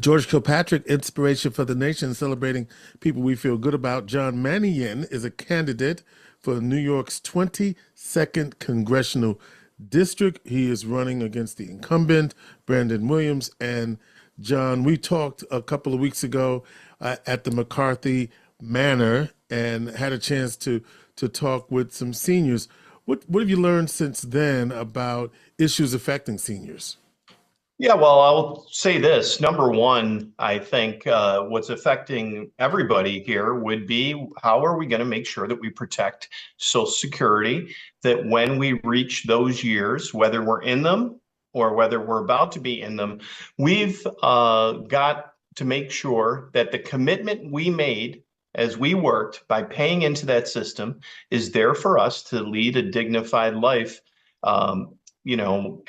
George Kilpatrick Inspiration for the Nation, celebrating people we feel good about. John Mannion is a candidate for New York's 22nd Congressional District. He is running against the incumbent, Brandon Williams. And John, we talked a couple of weeks ago at the McCarthy Manor and had a chance to talk with some seniors. What have you learned since then about issues affecting seniors? Yeah, well, I'll say this. Number one, I think what's affecting everybody here would be how are we going to make sure that we protect Social Security, that when we reach those years, whether we're in them or whether we're about to be in them, we've got to make sure that the commitment we made as we worked by paying into that system is there for us to lead a dignified life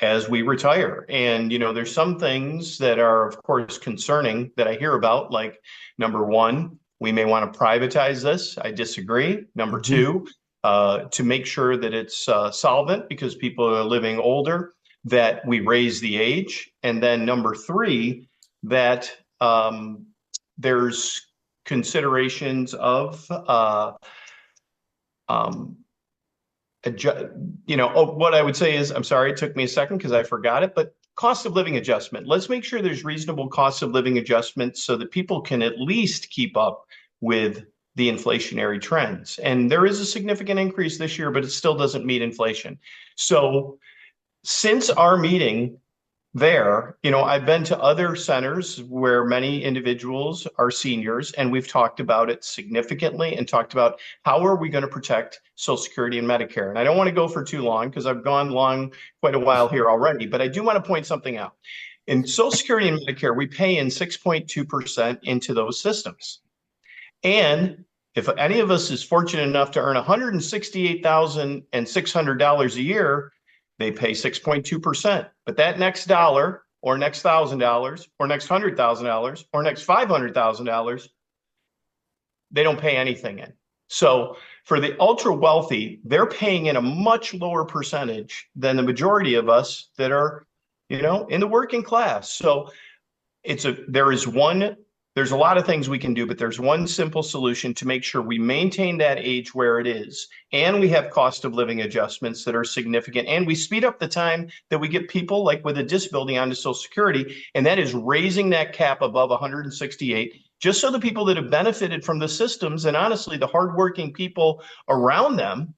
as we retire. And, there's some things that are, of course, concerning that I hear about, like, number one, we may want to privatize this. I disagree. Number two, to make sure that it's solvent because people are living older, that we raise the age. And then number three, that there's considerations of what I would say is, I'm sorry, it took me a second because I forgot it, but cost of living adjustment. Let's make sure there's reasonable cost of living adjustments so that people can at least keep up with the inflationary trends. And there is a significant increase this year, but it still doesn't meet inflation. So since our meeting there, I've been to other centers where many individuals are seniors, and we've talked about it significantly and talked about how are we going to protect Social Security and Medicare. And I don't want to go for too long because I've gone long quite a while here already, but I do want to point something out. In Social Security and Medicare, we pay in 6.2% into those systems. And if any of us is fortunate enough to earn $168,600 a year, they pay 6.2%. But that next dollar or next $1,000 or next $100,000 or next $500,000, they don't pay anything in. So for the ultra wealthy, they're paying in a much lower percentage than the majority of us that are, in the working class. So there's a lot of things we can do, but there's one simple solution to make sure we maintain that age where it is. And we have cost of living adjustments that are significant. And we speed up the time that we get people like with a disability onto Social Security. And that is raising that cap above 168, just so the people that have benefited from the systems and honestly, the hardworking people around them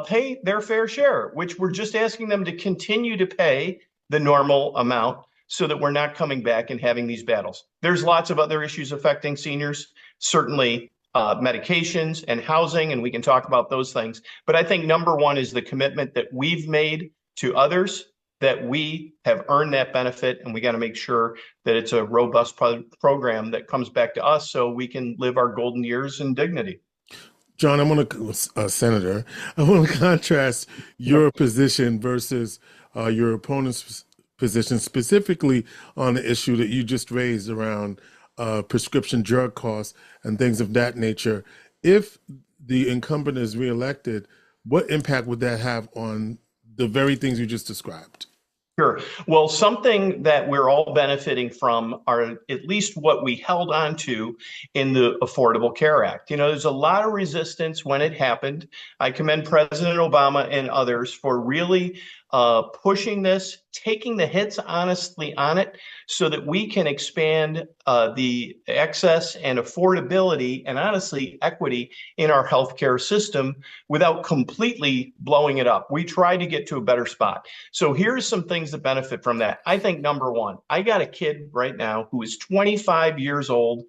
pay their fair share, which we're just asking them to continue to pay the normal amount, so that we're not coming back and having these battles. There's lots of other issues affecting seniors, certainly medications and housing, and we can talk about those things. But I think number one is the commitment that we've made to others, that we have earned that benefit, and we got to make sure that it's a robust program that comes back to us so we can live our golden years in dignity. John, Senator, I want to contrast your position versus your opponent's position, specifically on the issue that you just raised around prescription drug costs and things of that nature. If the incumbent is reelected, what impact would that have on the very things you just described? Sure. Well, something that we're all benefiting from are at least what we held on to in the Affordable Care Act. There's a lot of resistance when it happened. I commend President Obama and others for really pushing this, taking the hits honestly on it so that we can expand the access and affordability and honestly equity in our healthcare system without completely blowing it up. We try to get to a better spot. So here's some things that benefit from that. I think number one, I got a kid right now who is 25 years old,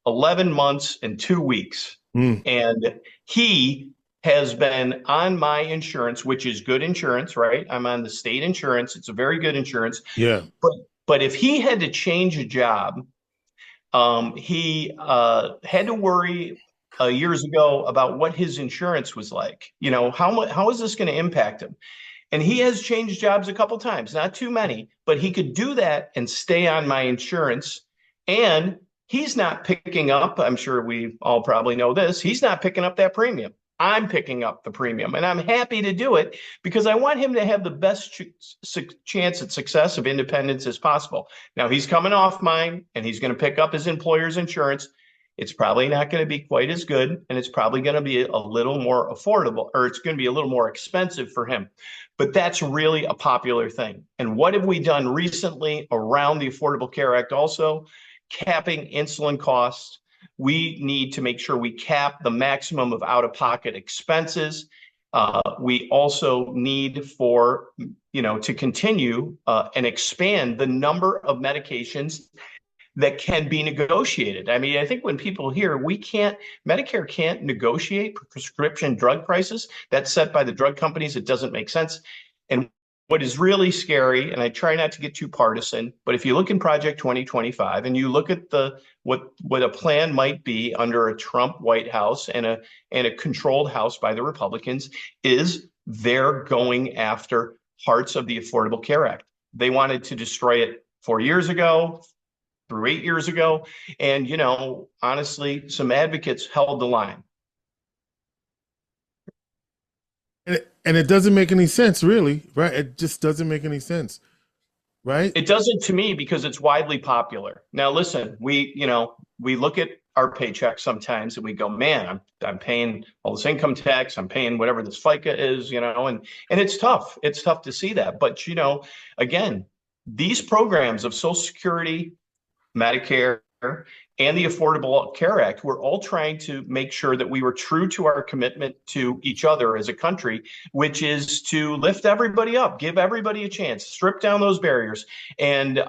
11 months and 2 weeks. And he has been on my insurance, which is good insurance, right? I'm on the state insurance. It's a very good insurance. Yeah. But if he had to change a job, he had to worry years ago about what his insurance was like. How is this going to impact him? And he has changed jobs a couple times, not too many, but he could do that and stay on my insurance. And he's not picking up, I'm sure we all probably know this, he's not picking up that premium. I'm picking up the premium, and I'm happy to do it because I want him to have the best chance at success of independence as possible. Now, he's coming off mine, and he's going to pick up his employer's insurance. It's probably not going to be quite as good, and it's probably going to be a little more affordable, or it's going to be a little more expensive for him. But that's really a popular thing. And what have we done recently around the Affordable Care Act also? Capping insulin costs. We need to make sure we cap the maximum of out-of-pocket expenses. We also need to continue and expand the number of medications that can be negotiated. I mean, I think when people hear Medicare can't negotiate prescription drug prices, that's set by the drug companies, it doesn't make sense. And what is really scary, and I try not to get too partisan, but if you look in Project 2025 and you look at what a plan might be under a Trump White House and a controlled House by the Republicans, is they're going after parts of the Affordable Care Act. They wanted to destroy it 4 years ago, through 8 years ago. And, honestly, some advocates held the line. And it doesn't make any sense, really, right? It just doesn't make any sense, right? It doesn't to me because it's widely popular. Now, listen, we look at our paycheck sometimes and we go, man, I'm paying all this income tax, I'm paying whatever this FICA is, and it's tough. It's tough to see that. But, again, these programs of Social Security, Medicare, and the Affordable Care Act, we're all trying to make sure that we were true to our commitment to each other as a country, which is to lift everybody up, give everybody a chance, strip down those barriers. And,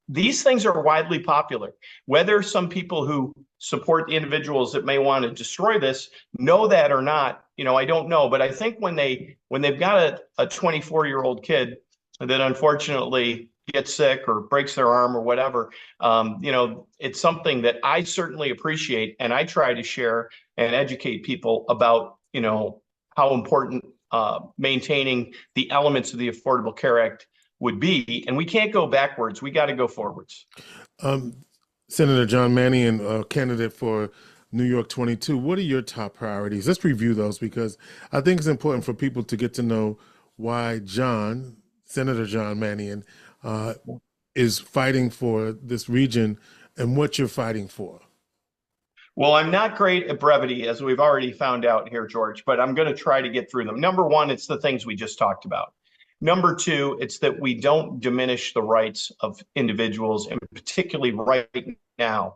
these things are widely popular. Whether some people who support the individuals that may want to destroy this know that or not, I don't know. But I think when they've got a 24-year-old kid that unfortunately gets sick or breaks their arm or whatever, it's something that I certainly appreciate, and I try to share and educate people about, how important maintaining the elements of the Affordable Care Act would be. And we can't go backwards. We got to go forwards. Senator John Mannion, candidate for New York 22, what are your top priorities? Let's review those, because I think it's important for people to get to know why Senator John Mannion, is fighting for this region and what you're fighting for. Well, I'm not great at brevity, as we've already found out here, George, but I'm going to try to get through them. Number one, it's the things we just talked about. Number two, it's that we don't diminish the rights of individuals, and particularly right now,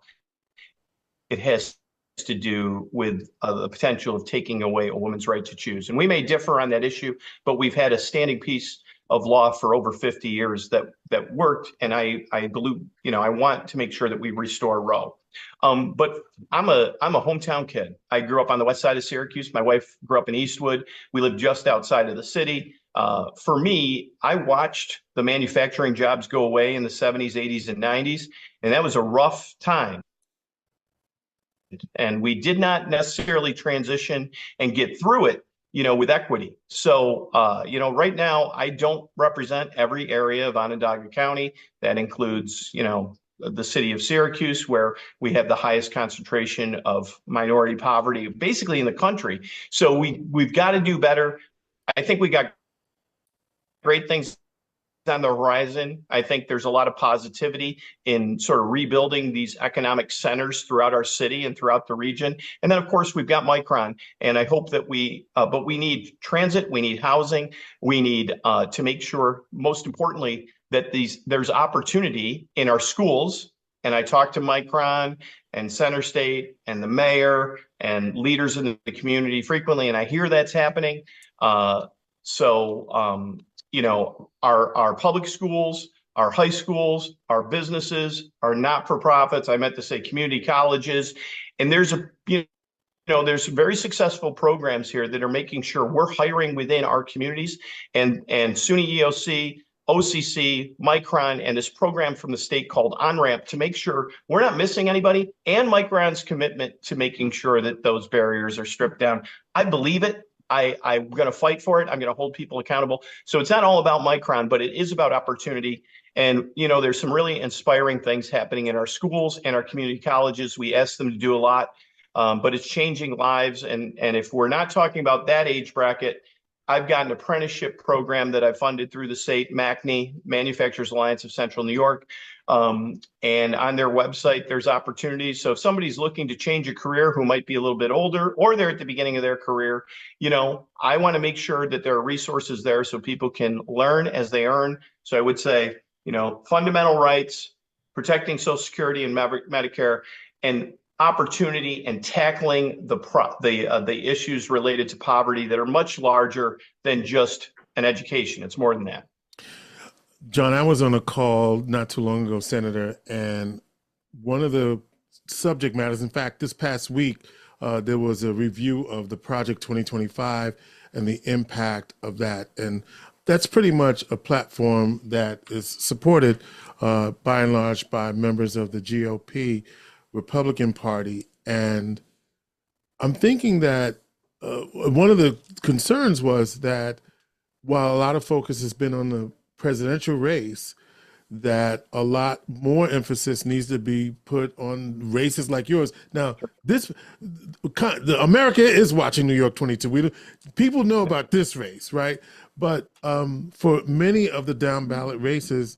it has to do with the potential of taking away a woman's right to choose. And we may differ on that issue, but we've had a standing piece of law for over 50 years that worked. And I believe, I want to make sure that we restore Roe. But I'm a hometown kid. I grew up on the west side of Syracuse. My wife grew up in Eastwood. We lived just outside of the city. For me, I watched the manufacturing jobs go away in the 70s, 80s, and 90s, and that was a rough time. And we did not necessarily transition and get through it, with equity. So, right now, I don't represent every area of Onondaga County. That includes, the city of Syracuse, where we have the highest concentration of minority poverty, basically in the country. So we've got to do better. I think we got great things on the horizon. I think there's a lot of positivity in sort of rebuilding these economic centers throughout our city and throughout the region. And then, of course, we've got Micron. And I hope that but we need transit, we need housing, we need to make sure, most importantly, that there's opportunity in our schools. And I talk to Micron and Center State and the mayor and leaders in the community frequently, and I hear that's happening. Our public schools, our high schools, our businesses, our not-for-profits, I meant to say community colleges, and there's there's very successful programs here that are making sure we're hiring within our communities, and SUNY EOC, OCC, Micron, and this program from the state called OnRamp to make sure we're not missing anybody, and Micron's commitment to making sure that those barriers are stripped down. I believe it. I'm going to fight for it. I'm going to hold people accountable. So it's not all about Micron, but it is about opportunity. And, there's some really inspiring things happening in our schools and our community colleges. We ask them to do a lot. but it's changing lives. And if we're not talking about that age bracket, I've got an apprenticeship program that I funded through the state, MACNY, Manufacturers Alliance of Central New York. And on their website, there's opportunities. So if somebody's looking to change a career who might be a little bit older, or they're at the beginning of their career, I want to make sure that there are resources there so people can learn as they earn. So I would say, fundamental rights, protecting Social Security and Medicare, and opportunity and tackling the issues related to poverty that are much larger than just an education. It's more than that. John, I was on a call not too long ago, Senator, and one of the subject matters, in fact, this past week, there was a review of the Project 2025 and the impact of that. And that's pretty much a platform that is supported by and large by members of the GOP, Republican Party. And I'm thinking that one of the concerns was that while a lot of focus has been on the presidential race, that a lot more emphasis needs to be put on races like yours. Now, America is watching New York 22. People know about this race, right? But for many of the down ballot races,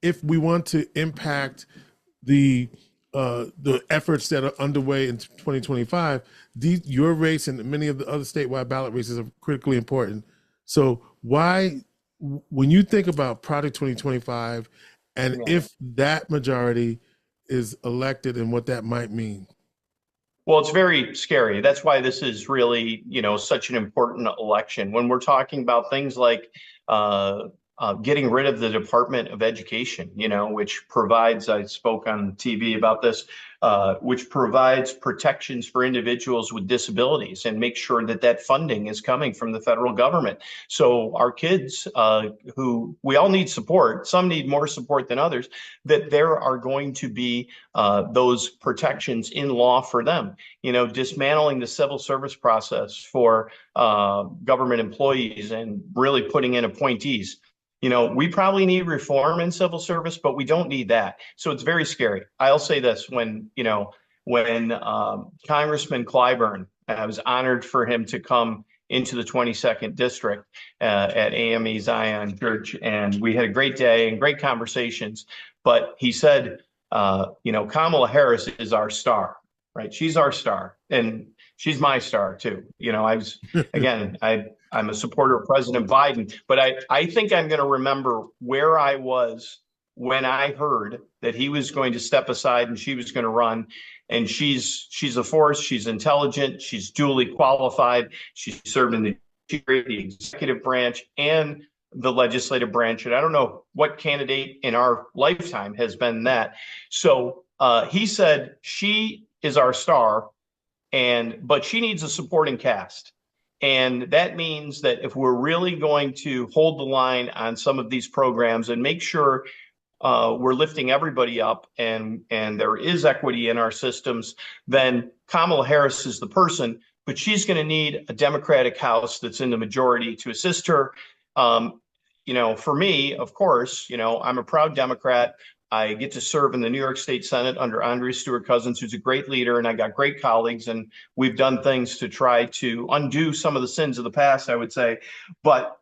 if we want to impact the efforts that are underway in 2025, your race and many of the other statewide ballot races are critically important. So when you think about Project 2025 and if that majority is elected and what that might mean? Well, it's very scary. That's why this is really, such an important election. When we're talking about things like getting rid of the Department of Education, which provides, I spoke on TV about this, which provides protections for individuals with disabilities and make sure that funding is coming from the federal government. So our kids, who we all need support, some need more support than others, that there are going to be those protections in law for them. Dismantling the civil service process for government employees and really putting in appointees. We probably need reform in civil service, but we don't need that. So it's very scary. I'll say this, when Congressman Clyburn, I was honored for him to come into the 22nd district at AME Zion Church, and we had a great day and great conversations. But he said, Kamala Harris is our star, right? She's our star, and she's my star too. I'm a supporter of President Biden, but I think I'm going to remember where I was when I heard that he was going to step aside and she was going to run. And she's a force. She's intelligent. She's duly qualified. She served in the executive branch and the legislative branch. And I don't know what candidate in our lifetime has been that. So he said she is our star, but she needs a supporting cast. And that means that if we're really going to hold the line on some of these programs and make sure we're lifting everybody up and there is equity in our systems, then Kamala Harris is the person, but she's going to need a Democratic House that's in the majority to assist her. For me, of course, I'm a proud Democrat. I get to serve in the New York State Senate under Andrea Stewart-Cousins, who's a great leader, and I got great colleagues, and we've done things to try to undo some of the sins of the past, I would say. But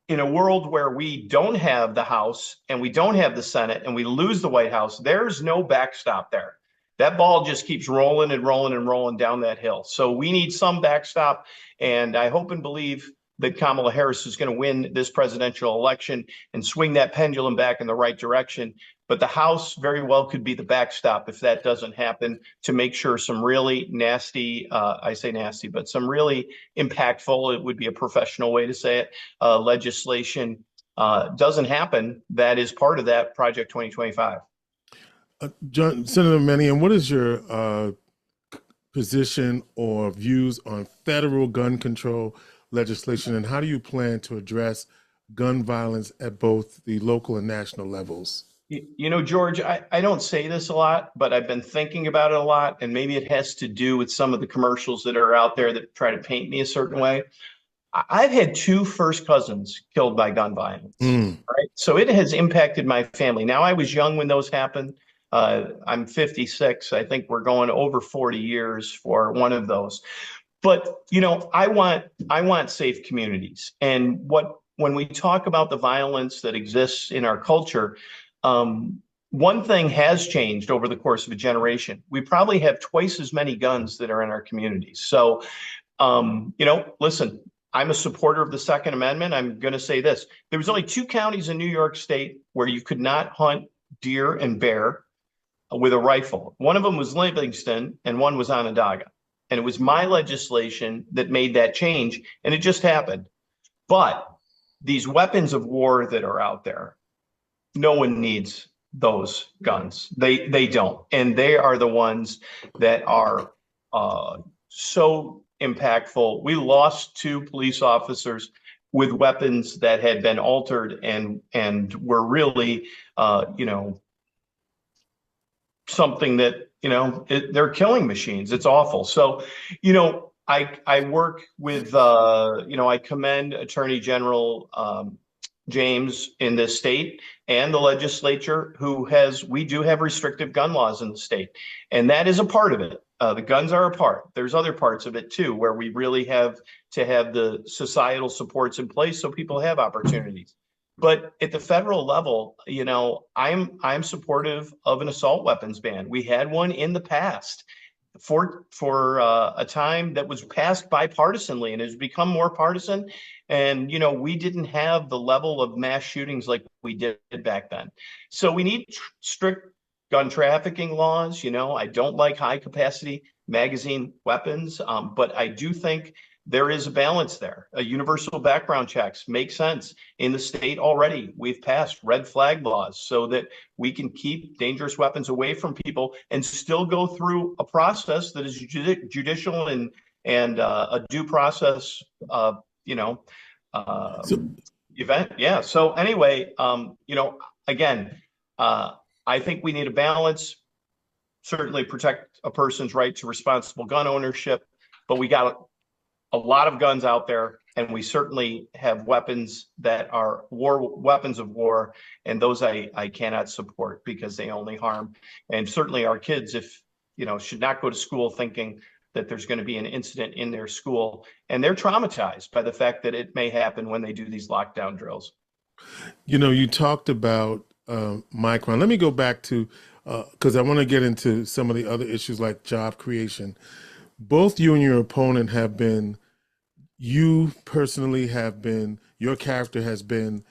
in a world where we don't have the House and we don't have the Senate and we lose the White House, there's no backstop there. That ball just keeps rolling and rolling and rolling down that hill. So we need some backstop, and I hope and believe that Kamala Harris is going to win this presidential election and swing that pendulum back in the right direction. But the House very well could be the backstop if that doesn't happen, to make sure some really nasty, I say nasty, but some really impactful, it would be a professional way to say it, legislation doesn't happen. That is part of that Project 2025. Senator Mannion, what is your position or views on federal gun control legislation, and how do you plan to address gun violence at both the local and national levels? George, I don't say this a lot, but I've been thinking about it a lot, and maybe it has to do with some of the commercials that are out there that try to paint me a certain way. I've had 2 first cousins killed by gun violence, right? So it has impacted my family. Now, I was young when those happened. I'm 56. I think we're going over 40 years for one of those. But I want safe communities. And when we talk about the violence that exists in our culture, one thing has changed over the course of a generation. We probably have twice as many guns that are in our communities. So, listen, I'm a supporter of the Second Amendment. I'm going to say this. There was only 2 counties in New York State where you could not hunt deer and bear with a rifle. One of them was Livingston and one was Onondaga. And it was my legislation that made that change, and it just happened. But these weapons of war that are out there, no one needs those guns. They don't. And they are the ones that are so impactful. We lost 2 police officers with weapons that had been altered and were really, something that, they're killing machines. It's awful. So, I work with, I commend Attorney General James in this state and the legislature we do have restrictive gun laws in the state. And that is a part of it. The guns are a part. There's other parts of it too, where we really have to have the societal supports in place so people have opportunities. But at the federal level, I'm supportive of an assault weapons ban. We had one in the past for a time that was passed bipartisanly and has become more partisan. And, we didn't have the level of mass shootings like we did back then. So we need strict gun trafficking laws. I don't like high capacity magazine weapons, but I do think there is a balance there. Universal background checks make sense. In the state already, we've passed red flag laws so that we can keep dangerous weapons away from people and still go through a process that is judicial and a due process, event. Yeah. So anyway, again, I think we need a balance, certainly protect a person's right to responsible gun ownership, but we got a lot of guns out there, and we certainly have weapons that are weapons of war, and those I cannot support because they only harm. And certainly our kids, should not go to school thinking that there's going to be an incident in their school, and they're traumatized by the fact that it may happen when they do these lockdown drills. You talked about Micron. Let me go back to, because I want to get into some of the other issues like job creation. Both you and your opponent you personally have been, your character has been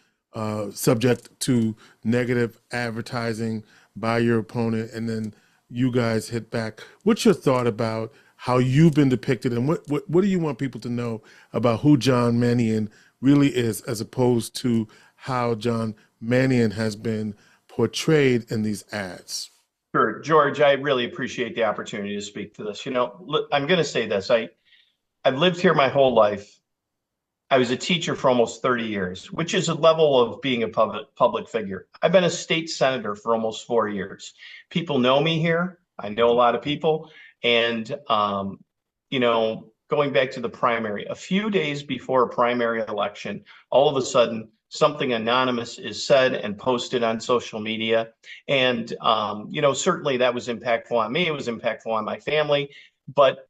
subject to negative advertising by your opponent, and then you guys hit back. What's your thought about how you've been depicted, and what do you want people to know about who John Mannion really is, as opposed to how John Mannion has been portrayed in these ads? Sure, George, I really appreciate the opportunity to speak to this. I'm going to say this. I've lived here my whole life. I was a teacher for almost 30 years, which is a level of being a public figure. I've been a state senator for almost 4 years. People know me here. I know a lot of people. And, going back to the primary, a few days before a primary election, all of a sudden, something anonymous is said and posted on social media. And, certainly that was impactful on me. It was impactful on my family. But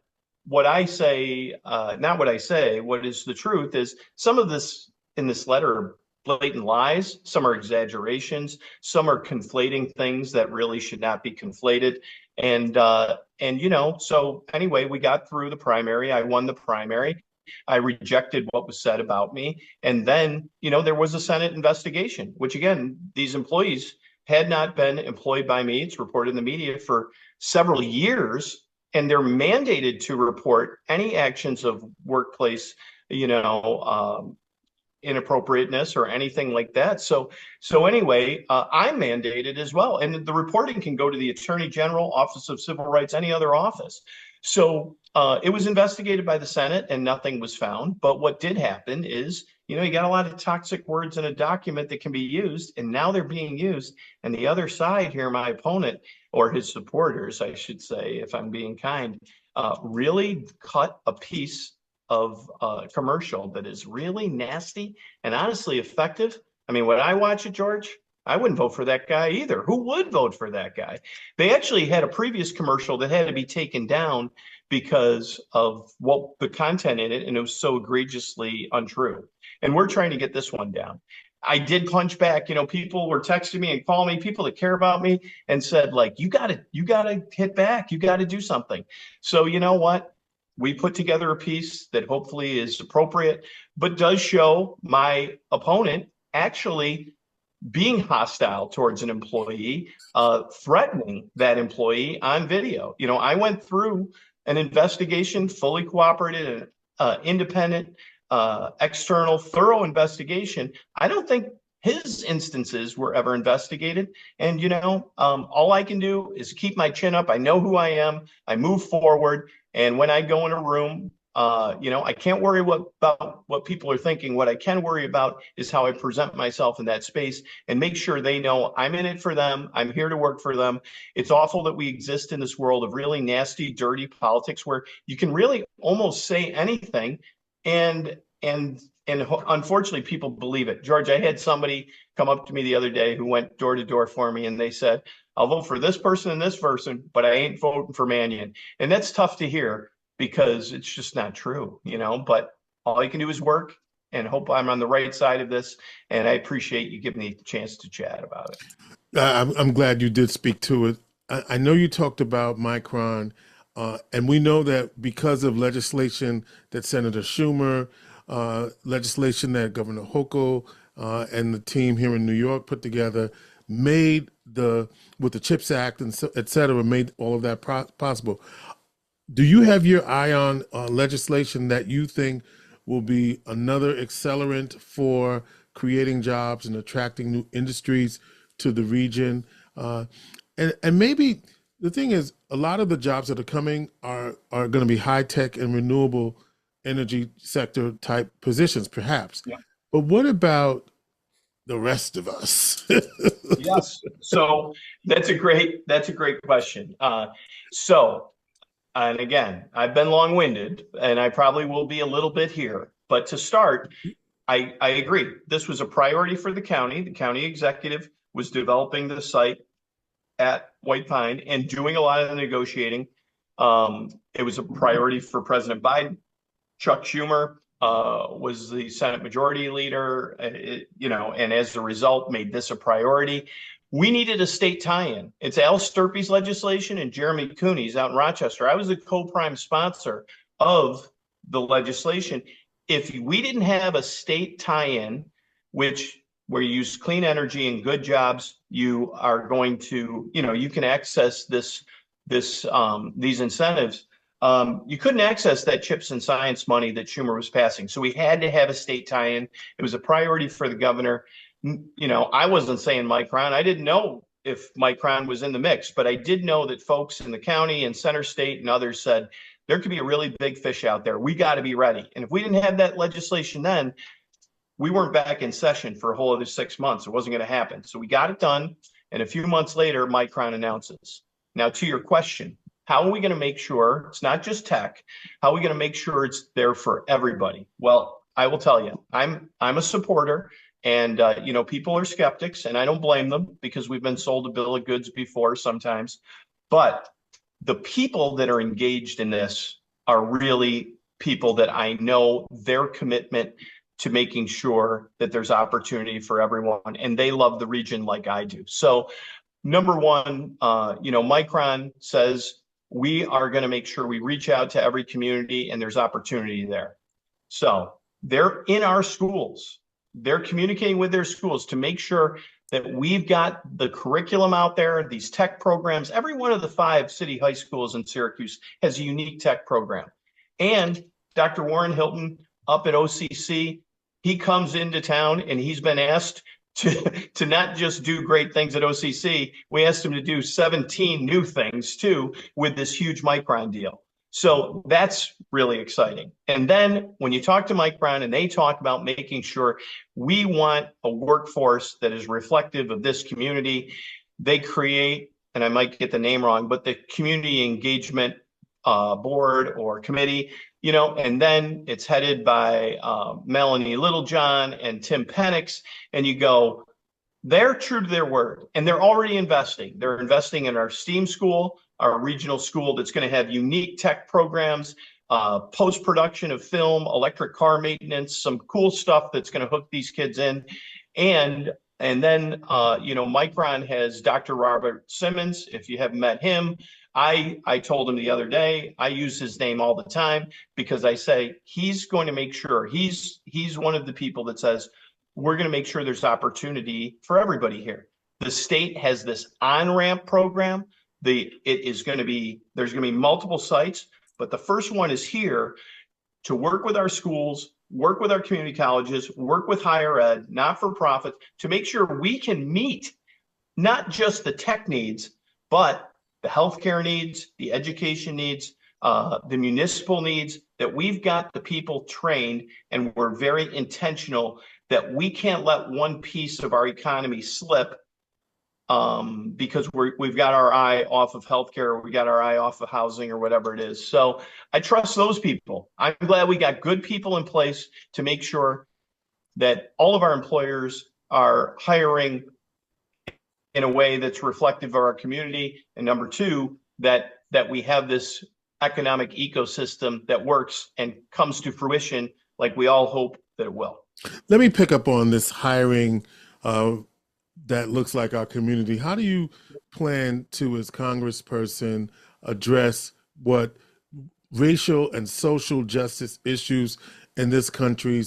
what I say, not what I say, what is the truth is some of this in this letter are blatant lies. Some are exaggerations. Some are conflating things that really should not be conflated. And so anyway, we got through the primary. I won the primary. I rejected what was said about me. And then, there was a Senate investigation, which again, these employees had not been employed by me. It's reported in the media for several years, and they're mandated to report any actions of workplace, inappropriateness or anything like that. So anyway, I'm mandated as well. And the reporting can go to the Attorney General, Office of Civil Rights, any other office. So it was investigated by the Senate and nothing was found. But what did happen is, you got a lot of toxic words in a document that can be used, and now they're being used. And the other side here, my opponent, or his supporters, I should say, if I'm being kind, really cut a piece of commercial that is really nasty and honestly effective. I mean, when I watch it, George, I wouldn't vote for that guy either. Who would vote for that guy? They actually had a previous commercial that had to be taken down because of what the content in it, and it was so egregiously untrue. And we're trying to get this one down. I did punch back. People were texting me and calling me, people that care about me, and said, like, you gotta hit back. You gotta do something. So you know what? We put together a piece that hopefully is appropriate, but does show my opponent actually being hostile towards an employee, threatening that employee on video. I went through an investigation, fully cooperated, independent, external, thorough investigation. I don't think his instances were ever investigated. And, all I can do is keep my chin up. I know who I am. I move forward. And when I go in a room, I can't worry about what people are thinking. What I can worry about is how I present myself in that space and make sure they know I'm in it for them. I'm here to work for them. It's awful that we exist in this world of really nasty, dirty politics where you can really almost say anything, and unfortunately people believe it. George, I had somebody come up to me the other day who went door to door for me, and they said, I'll vote for this person and this person, but I ain't voting for Mannion. And that's tough to hear, because it's just not true, but all you can do is work and hope I'm on the right side of this. And I appreciate you giving me the chance to chat about it. I'm glad you did speak to it. I know you talked about Micron, and we know that because of legislation that Senator Schumer, legislation that Governor Hochul and the team here in New York put together, made with the CHIPS Act and et cetera, made all of that possible. Do you have your eye on legislation that you think will be another accelerant for creating jobs and attracting new industries to the region? And maybe the thing is, a lot of the jobs that are coming are going to be high tech and renewable energy sector type positions, perhaps. Yeah. But what about the rest of us? Yes. So that's a great question. And again, I've been long-winded, and I probably will be a little bit here. But to start, I agree. This was a priority for the county. The county executive was developing the site at White Pine and doing a lot of the negotiating. It was a priority for President Biden. Chuck Schumer was the Senate Majority Leader, and as a result, made this a priority. We needed a state tie-in. It's Al Sturpey's legislation and Jeremy Cooney's out in Rochester. I was the co-prime sponsor of the legislation. If we didn't have a state tie-in, where you use clean energy and good jobs, you are going to, you can access these incentives. You couldn't access that CHIPS and science money that Schumer was passing. So we had to have a state tie-in. It was a priority for the governor. I wasn't saying Micron. I didn't know if Micron was in the mix, but I did know that folks in the county and Center State and others said there could be a really big fish out there. We got to be ready. And if we didn't have that legislation then, we weren't back in session for a whole other 6 months. It wasn't going to happen. So we got it done. And a few months later, Micron announces. Now, to your question, how are we going to make sure it's not just tech? How are we going to make sure it's there for everybody? Well, I will tell you, I'm a supporter. And, people are skeptics, and I don't blame them, because we've been sold a bill of goods before sometimes. But the people that are engaged in this are really people that I know their commitment to making sure that there's opportunity for everyone, and they love the region like I do. So number one, Micron says we are going to make sure we reach out to every community and there's opportunity there. So they're in our schools. They're communicating with their schools to make sure that we've got the curriculum out there, these tech programs. Every one of the 5 city high schools in Syracuse has a unique tech program. And Dr. Warren Hilton up at OCC, he comes into town and he's been asked to not just do great things at OCC. We asked him to do 17 new things too with this huge Micron deal. So that's really exciting. And then when you talk to Micron and they talk about making sure we want a workforce that is reflective of this community, they create, and I might get the name wrong, but the Community Engagement Board or Committee, and then it's headed by Melanie Littlejohn and Tim Penix. And you go, they're true to their word, and they're already investing. They're investing in our STEAM school, our regional school that's going to have unique tech programs, post-production of film, electric car maintenance, some cool stuff that's going to hook these kids in. And then, Micron has Dr. Robert Simmons. If you haven't met him, I told him the other day, I use his name all the time because I say he's going to make sure he's one of the people that says, we're going to make sure there's opportunity for everybody here. The state has this on-ramp program. There's going to be multiple sites, but the first one is here to work with our schools, work with our community colleges, work with higher ed, not-for-profit, to make sure we can meet not just the tech needs, but the healthcare needs, the education needs, the municipal needs, that we've got the people trained, and we're very intentional that we can't let one piece of our economy slip because we've got our eye off of healthcare, we got our eye off of housing or whatever it is. So I trust those people. I'm glad we got good people in place to make sure that all of our employers are hiring in a way that's reflective of our community. And number two, that we have this economic ecosystem that works and comes to fruition like we all hope that it will. Let me pick up on this hiring that looks like our community. How do you plan to, as Congressperson, address what racial and social justice issues in this country,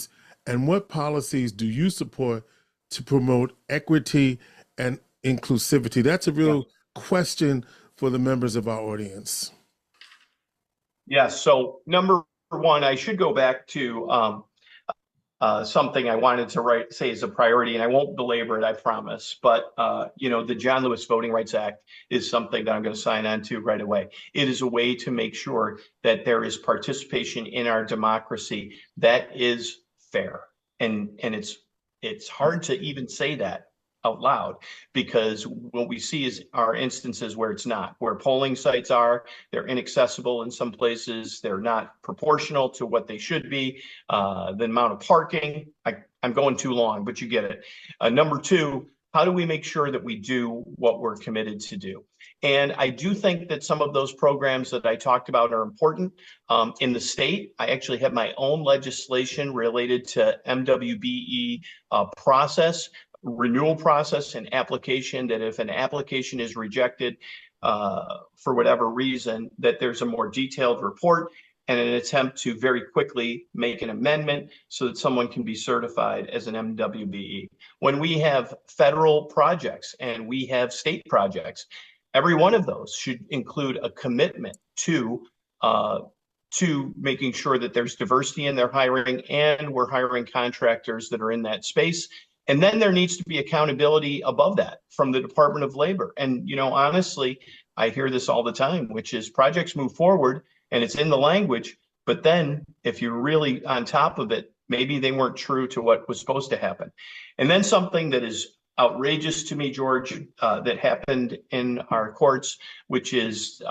and what policies do you support to promote equity and inclusivity? That's a real question for the members of our audience. Yes. So number one, I should go back to something I wanted to say is a priority, and I won't belabor it, I promise. But, the John Lewis Voting Rights Act is something that I'm going to sign on to right away. It is a way to make sure that there is participation in our democracy that is fair. And it's hard to even say that out loud, because what we see are instances where it's not, where polling sites they're inaccessible in some places, they're not proportional to what they should be, the amount of parking. I'm going too long, but you get it. Number two, how do we make sure that we do what we're committed to do? And I do think that some of those programs that I talked about are important. In the state, I actually have my own legislation related to MWBE renewal process and application, that if an application is rejected for whatever reason, that there's a more detailed report and an attempt to very quickly make an amendment so that someone can be certified as an MWBE. When we have federal projects and we have state projects, every one of those should include a commitment to making sure that there's diversity in their hiring, and we're hiring contractors that are in that space. And then there needs to be accountability above that from the Department of Labor. And, honestly, I hear this all the time, which is projects move forward and it's in the language, but then if you're really on top of it, maybe they weren't true to what was supposed to happen. And then something that is outrageous to me, George, that happened in our courts, which is,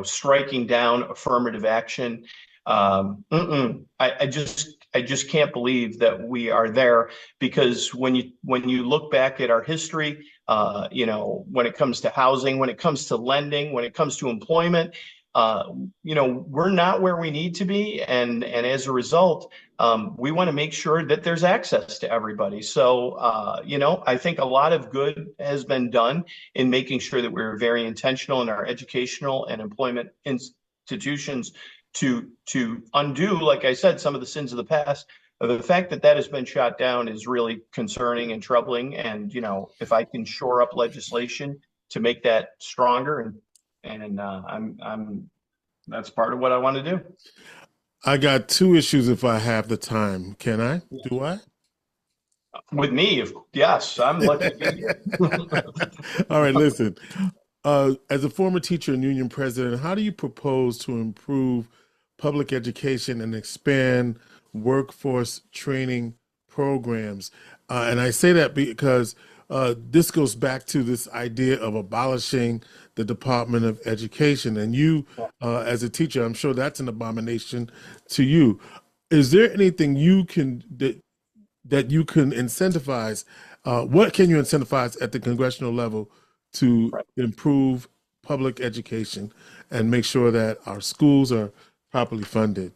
striking down affirmative action. I just can't believe that we are there, because when you look back at our history, when it comes to housing, when it comes to lending, when it comes to employment, we're not where we need to be. And as a result, we want to make sure that there's access to everybody. So, I think a lot of good has been done in making sure that we're very intentional in our educational and employment institutions to undo, like I said, some of the sins of the past. The fact that has been shot down is really concerning and troubling. And, if I can shore up legislation to make that stronger, and that's part of what I want to do. I got two issues if I have the time. Can I? Do I? With me, yes, I'm lucky. All right, listen. As a former teacher and union president, how do you propose to improve public education and expand workforce training programs? And I say that because this goes back to this idea of abolishing the Department of Education. And you, as a teacher, I'm sure that's an abomination to you. Is there anything you can that you can incentivize What can you incentivize at the congressional level to Right. improve public education and make sure that our schools are properly funded?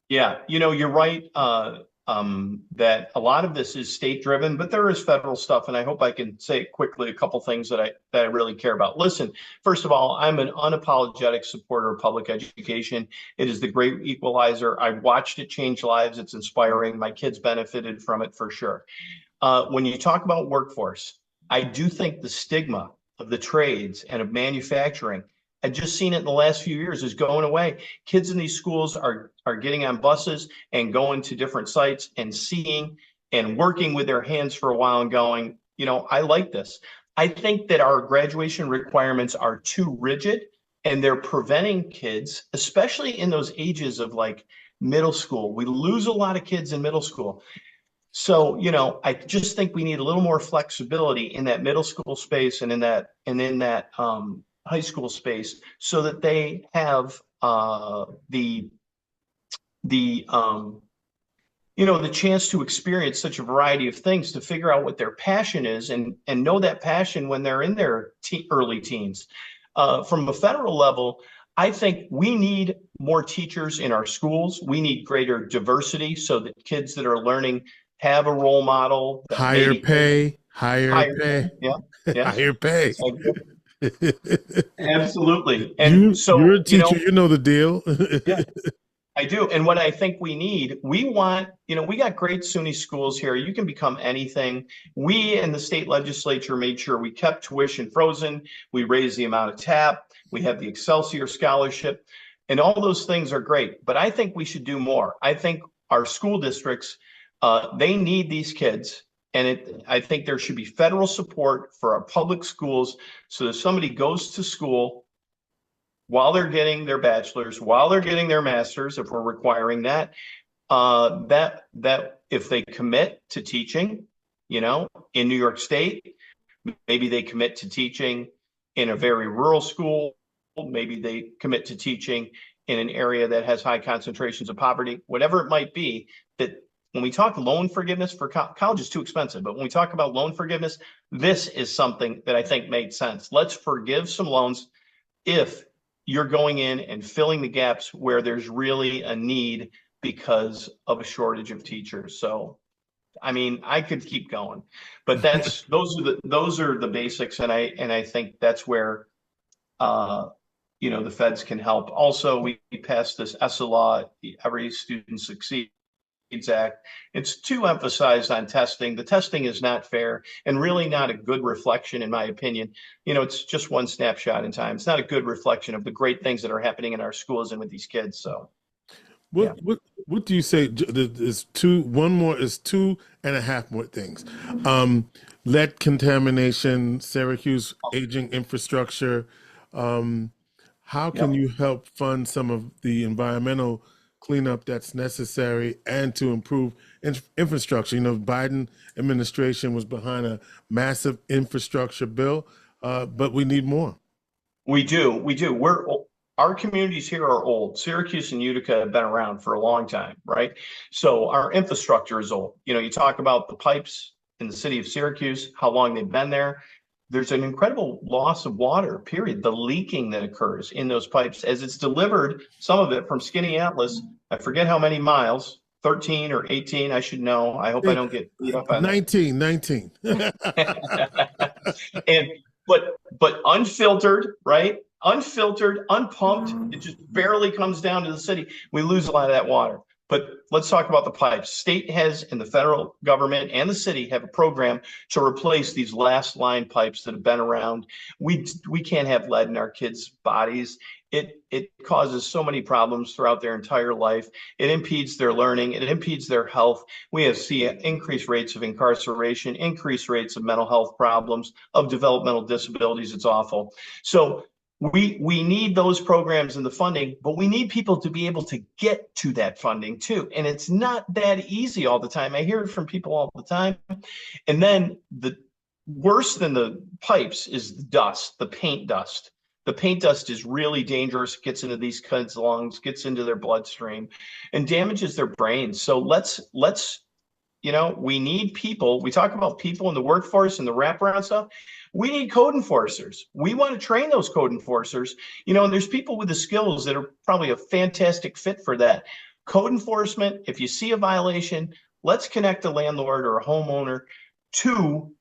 Yeah, you're right, that a lot of this is state driven, but there is federal stuff, and I hope I can say quickly a couple things that I really care about. Listen, first of all, I'm an unapologetic supporter of public education. It is the great equalizer. I've watched it change lives. It's inspiring. My kids benefited from it for sure. When you talk about workforce, I do think the stigma of the trades and of manufacturing, I've just seen it in the last few years, is going away. Kids in these schools are getting on buses and going to different sites and seeing and working with their hands for a while and going, I like this. I think that our graduation requirements are too rigid and they're preventing kids, especially in those ages of like middle school. We lose a lot of kids in middle school. So, I just think we need a little more flexibility in that middle school space and in that high school space, so that they have the chance to experience such a variety of things, to figure out what their passion is and know that passion when they're in their early teens. From a federal level, I think we need more teachers in our schools. We need greater diversity so that kids that are learning have a role model that Higher maybe pay, higher higher. pay, Yeah, yes, higher pay. absolutely. And You're so, a teacher, you know the deal. yeah, I do. And what I think we want, we got great SUNY schools here. You can become anything. We in the state legislature made sure we kept tuition frozen. We raised the amount of TAP. We have the Excelsior Scholarship. And all those things are great. But I think we should do more. I think our school districts, they need these kids. And I think there should be federal support for our public schools, so that if somebody goes to school while they're getting their bachelor's, while they're getting their master's, if we're requiring that, that if they commit to teaching, in New York State, maybe they commit to teaching in a very rural school, maybe they commit to teaching in an area that has high concentrations of poverty, whatever it might be, that when we talk loan forgiveness for college is too expensive, but when we talk about loan forgiveness, this is something that I think made sense. Let's forgive some loans if you're going in and filling the gaps where there's really a need because of a shortage of teachers. So, I mean, I could keep going, but those are the basics, and I think that's where the feds can help. Also, we passed this ESSA law, the Every Student Succeeds Act. It's too emphasized on testing. The testing is not fair and really not a good reflection, in my opinion. It's just one snapshot in time. It's not a good reflection of the great things that are happening in our schools and with these kids. So, yeah. What do you say? Is two and a half more things. Lead contamination, Syracuse aging infrastructure. How can you help fund some of the environmental cleanup that's necessary and to improve infrastructure? Biden administration was behind a massive infrastructure bill, but we need more. We do. Our communities here are old. Syracuse and Utica have been around for a long time, right? So our infrastructure is old. You talk about the pipes in the city of Syracuse, how long they've been there. There's an incredible loss of water, period. The leaking that occurs in those pipes as it's delivered, some of it from Skinny Atlas, I forget how many miles, 13 or 18, I should know. I hope I don't get beat up on 19. But unfiltered, right? Unfiltered, unpumped, it just barely comes down to the city. We lose a lot of that water. But let's talk about the pipes. State has, and the federal government and the city have a program to replace these last line pipes that have been around. We can't have lead in our kids' bodies. It causes so many problems throughout their entire life. It impedes their learning. It impedes their health. We see increased rates of incarceration, increased rates of mental health problems, of developmental disabilities. It's awful. So we need those programs and the funding, but we need people to be able to get to that funding too. And it's not that easy all the time. I hear it from people all the time. And then the worse than the pipes is the dust, the paint dust. The paint dust is really dangerous, gets into these kids' lungs, gets into their bloodstream, and damages their brains. So let's we need people. We talk about people in the workforce and the wraparound stuff. We need code enforcers. We want to train those code enforcers, and there's people with the skills that are probably a fantastic fit for that. Code enforcement, if you see a violation, let's connect a landlord or a homeowner to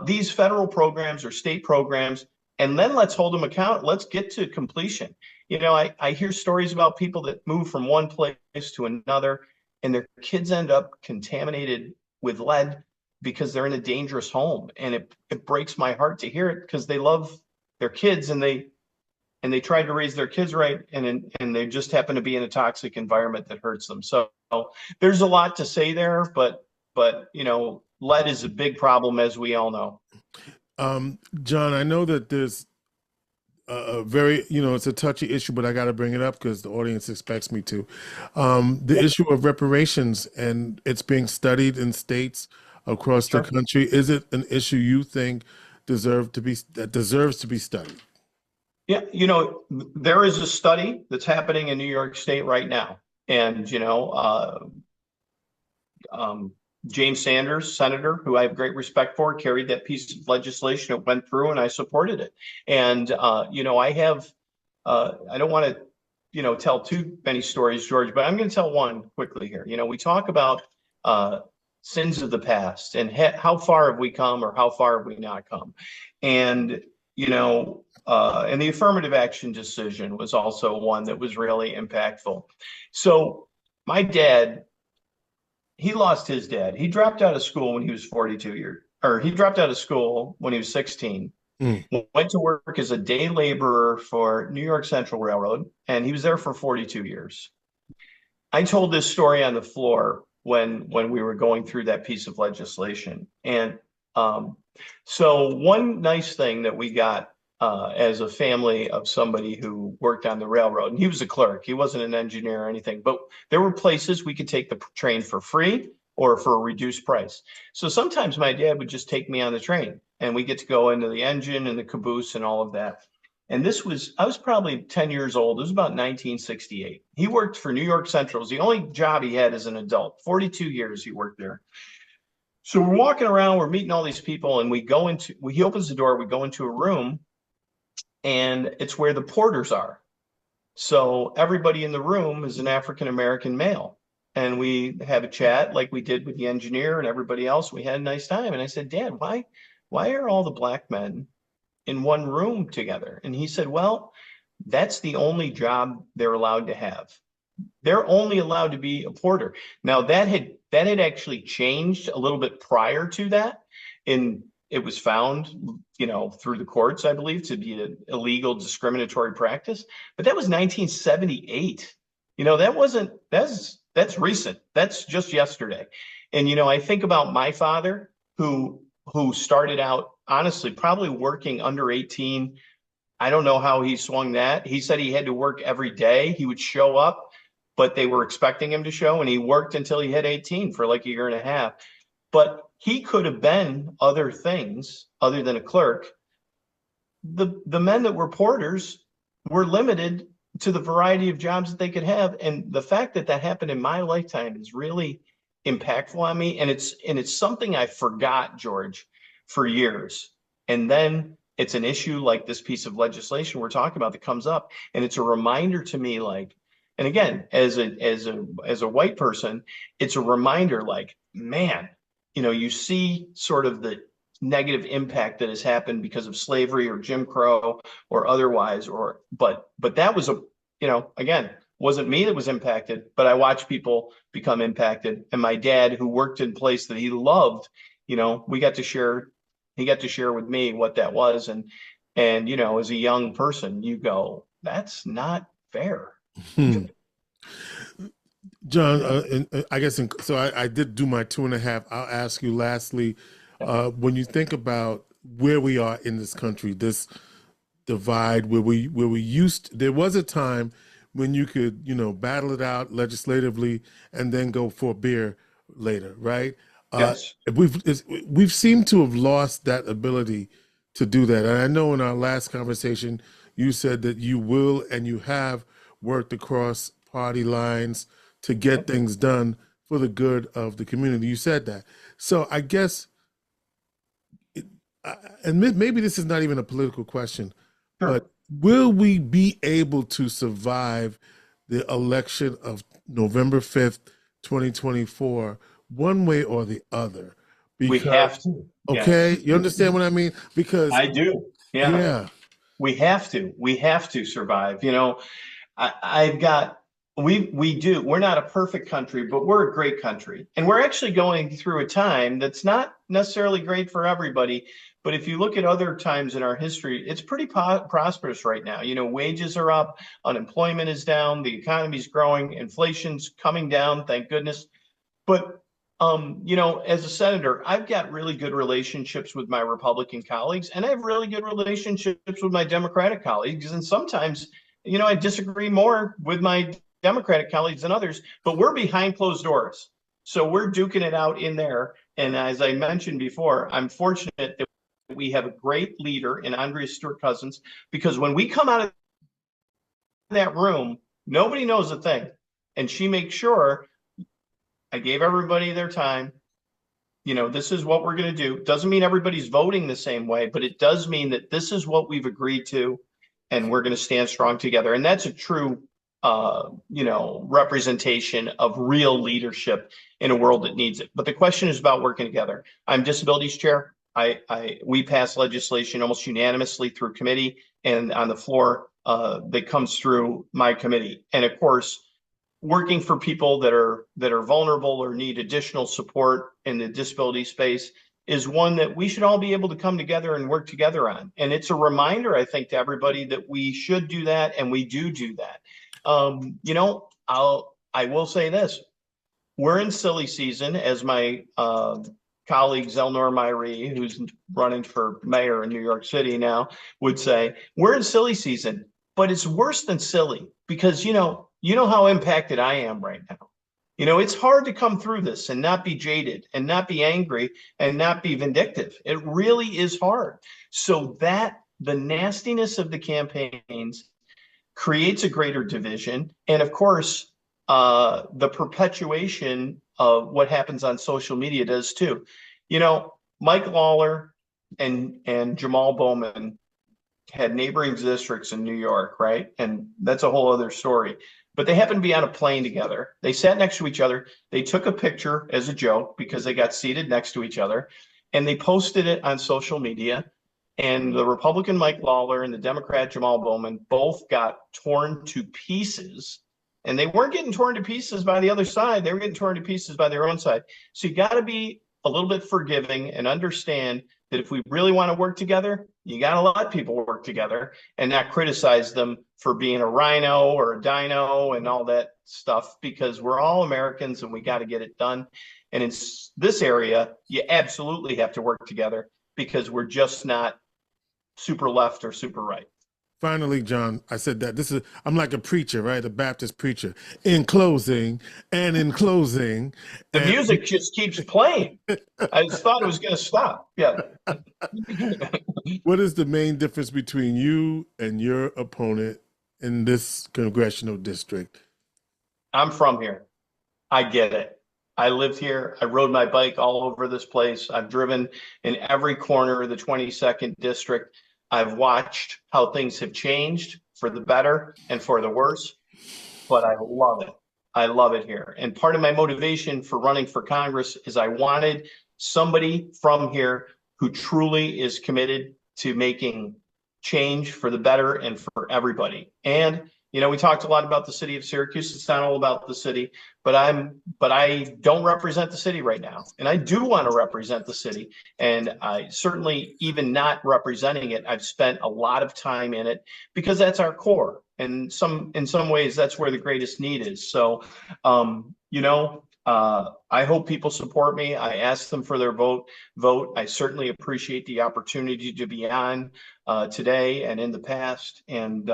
these federal programs or state programs, and then let's hold them account. Let's get to completion. I hear stories about people that move from one place to another, and their kids end up contaminated with lead because they're in a dangerous home. And it breaks my heart to hear it, because they love their kids and they tried to raise their kids right, and they just happen to be in a toxic environment that hurts them. So there's a lot to say there, but lead is a big problem, as we all know. John, I know that there's a very, it's a touchy issue, but I got to bring it up because the audience expects me to. The issue of reparations, and it's being studied in states across the country. Is it an issue you think deserves to be studied? Yeah, there is a study that's happening in New York State right now, and James Sanders, senator, who I have great respect for, carried that piece of legislation. It went through, and I supported it. And I have, I don't want to, tell too many stories, George, but I'm going to tell one quickly here. We talk about sins of the past and how far have we come, or how far have we not come, and and the affirmative action decision was also one that was really impactful. So my dad, he lost his dad. He dropped out of school when he was 42 years, or he dropped out of school when he was 16, went to work as a day laborer for New York Central Railroad, and he was there for 42 years. I told this story on the floor when we were going through that piece of legislation. And so one nice thing that we got as a family of somebody who worked on the railroad, and he was a clerk, he wasn't an engineer or anything, but there were places we could take the train for free or for a reduced price. So sometimes my dad would just take me on the train, and we get to go into the engine and the caboose and all of that. And I was probably 10 years old. It was about 1968. He worked for New York Central. It was the only job he had as an adult. 42 years he worked there. So we're walking around, we're meeting all these people, and he opens the door, we go into a room, and it's where the porters are. So everybody in the room is an African-American male. And we have a chat like we did with the engineer and everybody else. We had a nice time. And I said, Dad, why are all the black men in one room together? And he said, well, that's the only job they're allowed to have. They're only allowed to be a porter. Now that had actually changed a little bit prior to that. It was found, through the courts, I believe, to be an illegal discriminatory practice. But that was 1978. That's recent. That's just yesterday. And, I think about my father who started out, honestly, probably working under 18. I don't know how he swung that. He said he had to work every day. He would show up, but they were expecting him to show, and he worked until he hit 18 for like a year and a half. But he could have been other things other than a clerk. The men that were porters were limited to the variety of jobs that they could have. And the fact that happened in my lifetime is really impactful on me. And it's something I forgot, George, for years. And then it's an issue like this piece of legislation we're talking about that comes up. And it's a reminder to me, like, and again, as a white person, it's a reminder, like, man, you see sort of the negative impact that has happened because of slavery or Jim Crow or otherwise, but that was again, wasn't me that was impacted, but I watched people become impacted. And my dad, who worked in a place that he loved, he got to share with me what that was. And as a young person, you go, that's not fair. John, I guess, so I did do my 2.5. I'll ask you lastly, when you think about where we are in this country, this divide there was a time when you could, battle it out legislatively and then go for a beer later, right? Yes. We've seemed to have lost that ability to do that. And I know in our last conversation, you said that you will and you have worked across party lines to get things done for the good of the community. You said that. So I guess, and maybe this is not even a political question, Sure. but will we be able to survive the election of November 5th, 2024, one way or the other? We Because, have to. Yes. okay, you understand what I mean? Because, I do. Yeah. yeah, We have to. We have to survive. I've got we do. We're not a perfect country, but we're a great country. And we're actually going through a time that's not necessarily great for everybody. But if you look at other times in our history, it's pretty prosperous right now. Wages are up, unemployment is down, the economy's growing, inflation's coming down, thank goodness. But as a senator, I've got really good relationships with my Republican colleagues, and I have really good relationships with my Democratic colleagues. And sometimes, I disagree more with my Democratic colleagues than others, but we're behind closed doors. So we're duking it out in there. And as I mentioned before, I'm fortunate that we have a great leader in Andrea Stewart-Cousins, because when we come out of that room, nobody knows a thing. And she makes sure I gave everybody their time. This is what we're going to do. Doesn't mean everybody's voting the same way, but it does mean that this is what we've agreed to, and we're going to stand strong together. And that's a true, representation of real leadership in a world that needs it. But the question is about working together. I'm disabilities chair. We pass legislation almost unanimously through committee and on the floor that comes through my committee. And of course, working for people that are vulnerable or need additional support in the disability space is one that we should all be able to come together and work together on. And it's a reminder, I think, to everybody that we should do that, and we do that. I will say this: we're in silly season, as my colleague Zelnor Myrie, who's running for mayor in New York City now, would say. We're in silly season, but it's worse than silly, because you know how impacted I am right now. It's hard to come through this and not be jaded and not be angry and not be vindictive. It really is hard. So that the nastiness of the campaigns creates a greater division. And of course, the perpetuation of what happens on social media does too. Mike Lawler and Jamal Bowman had neighboring districts in New York, right? And that's a whole other story. But they happened to be on a plane together. They sat next to each other. They took a picture as a joke because they got seated next to each other, and they posted it on social media. And the Republican Mike Lawler and the Democrat Jamal Bowman both got torn to pieces. And they weren't getting torn to pieces by the other side. They were getting torn to pieces by their own side. So you got to be a little bit forgiving and understand that if we really want to work together, you got to let people work together and not criticize them for being a rhino or a dino and all that stuff, because we're all Americans and we got to get it done. And in this area, you absolutely have to work together, because we're just not super left or super right. Finally, John, I said that I'm like a preacher, right? A Baptist preacher. In closing, The music just keeps playing. I just thought it was going to stop. Yeah. What is the main difference between you and your opponent in this congressional district? I'm from here. I get it. I lived here. I rode my bike all over this place. I've driven in every corner of the 22nd district. I've watched how things have changed for the better and for the worse, but I love it. I love it here. And part of my motivation for running for Congress is I wanted somebody from here who truly is committed to making change for the better and for everybody. And we talked a lot about the city of Syracuse. It's not all about the city, but I don't represent the city right now. And I do want to represent the city. And I certainly, even not representing it, I've spent a lot of time in it, because that's our core. And in some ways, that's where the greatest need is. So, I hope people support me. I ask them for their vote. I certainly appreciate the opportunity to be on today and in the past. And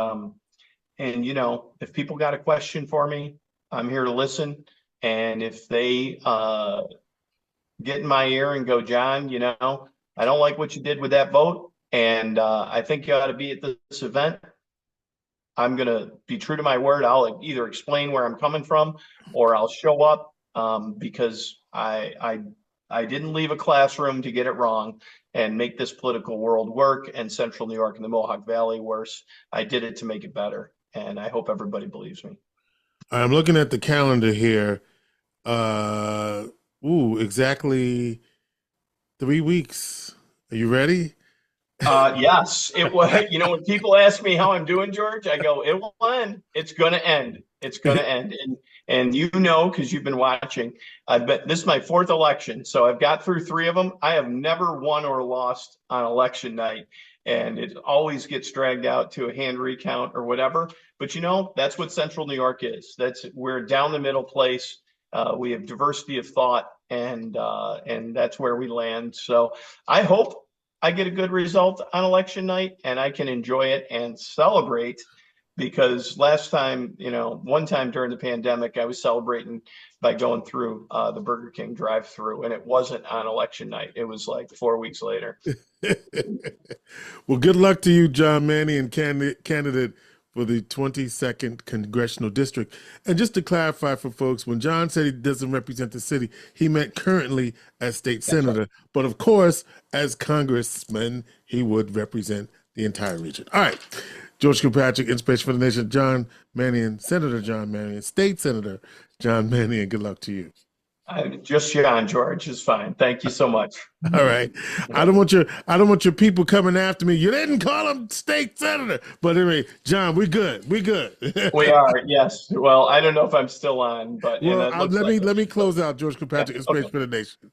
if people got a question for me, I'm here to listen. And if they get in my ear and go, John, I don't like what you did with that vote, and I think you ought to be at this event, I'm going to be true to my word. I'll either explain where I'm coming from, or I'll show up because I didn't leave a classroom to get it wrong and make this political world work and Central New York and the Mohawk Valley worse. I did it to make it better, and I hope everybody believes me. I'm looking at the calendar here. Exactly 3 weeks. Are you ready? Yes, it was. When people ask me how I'm doing, George, I go, it will end. It's going to end. It's going to end. And because you've been watching, this is my fourth election. So I've got through 3 of them. I have never won or lost on election night. And it always gets dragged out to a hand recount or whatever. But that's what Central New York is. We're down the middle place. We have diversity of thought, and that's where we land. So I hope I get a good result on election night and I can enjoy it and celebrate, because last time, one time during the pandemic, I was celebrating by going through the Burger King drive-through, and it wasn't on election night. It was like 4 weeks later. Well, good luck to you, John Mannion, candidate for the 22nd Congressional District. And just to clarify for folks, when John said he doesn't represent the city, he meant currently as state senator. Right. But of course, as congressman, he would represent the entire region. All right. George Kilpatrick, Inspiration for the Nation, John Mannion, Senator John Mannion, State Senator John Mannion. Good luck to you. Just John, George is fine. Thank you so much. All right. I don't want your people coming after me. You didn't call him state senator. But anyway, John, we're good. We're good. We are, yes. Well, I don't know if I'm still on, but let me close out George Kilpatrick, Inspiration for the Nation.